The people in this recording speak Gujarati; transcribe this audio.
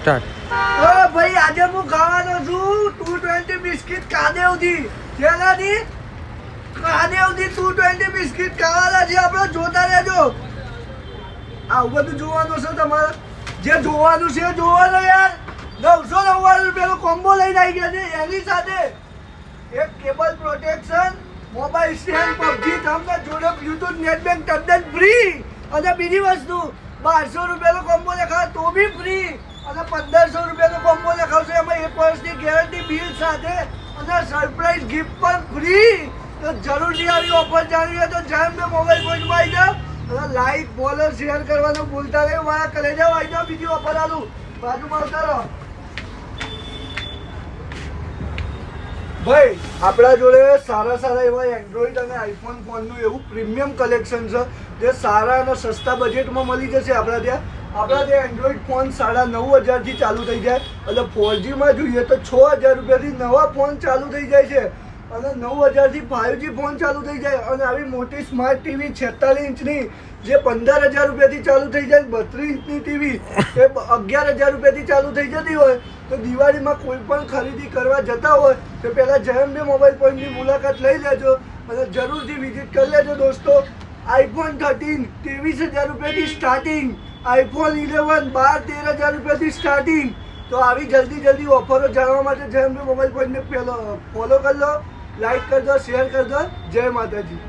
સ્ટાર્ટ। ભાઈ આજે હું ખાવાનો છું 220 બિસ્કિટ કાદેવથી જેનાથી કાદેવથી 220 બિસ્કિટ ખાવાના છે આપણે જોતા રહેજો। આવું બધું જોવાનું છે તમારે જે જોવાનું છે જોવાનું યાર। 999 રૂપિયાનો કોમ્બો લઈને આવી ગયા છે એની સાથે એક cable protection mobile stand PUBG તમને જોડે બ્લૂટૂથ નેટ બેંક તદ્દન ફ્રી અને બીજી વસ્તુ 1200 રૂપિયાનો કોમ્બો દેખાવ તો બી ફ્રી અને 1500 રૂપિયાનો કોમ્બો દેખાવશે એમાં 1 વર્ષની ગેરંટી બિલ સાથે અને સરપ્રાઈઝ ગિફ્ટ પણ ફ્રી। તો જરૂરથી આવી ઓફર જાણવી હોય તો જેમ મેં મોબાઈલ પોઈન્ટમાં આવી જાઓ અને લાઈક ફોલો શેર કરવાનું ભૂલતા નહીં। મારા કલેજા આવી જાઓ બીજી ઓફર આલું બાજુમાં આવતા રહો ભાઈ। આપણા જોડે સારા એવા એન્ડ્રોઈડ અને આઈફોન ફોનનું એવું પ્રીમિયમ કલેક્શન છે જે સારા અને સસ્તા બજેટમાં મળી જશે આપણા ત્યાં। આપણા ત્યાં એન્ડ્રોઈડ ફોન 9,500થી ચાલુ થઈ જાય એટલે 4Gમાં જોઈએ તો 6,000 રૂપિયાથી નવા ફોન ચાલુ થઈ જાય છે અને 9,000થી 5G ફોન ચાલુ થઈ જાય અને આવી મોટી સ્માર્ટ ટીવી 46 ઇંચની જે 15,000 રૂપિયાથી ચાલુ થઈ જાય 32 ઇંચની ટીવી એ 11,000 રૂપિયાથી ચાલુ થઈ જતી હોય તો દિવાળીમાં કોઈ પણ ખરીદી કરવા જતા હોય તો પહેલાં જયંબે મોબાઈલ પોઈન્ટની મુલાકાત લઈ લેજો અને જરૂરથી વિઝિટ કરી લેજો દોસ્તો। આઈફોન 13 23,000 રૂપિયાથી સ્ટાર્ટિંગ, આઈફોન 11 12-13,000 રૂપિયાથી સ્ટાર્ટિંગ। તો આવી જલ્દી ઓફરો જાણવા માટે જયંબે મોબાઈલ પોઈન્ટને ફોલો કરી લો, લાઈક કરજો, શેર કરજો। જય માતાજી।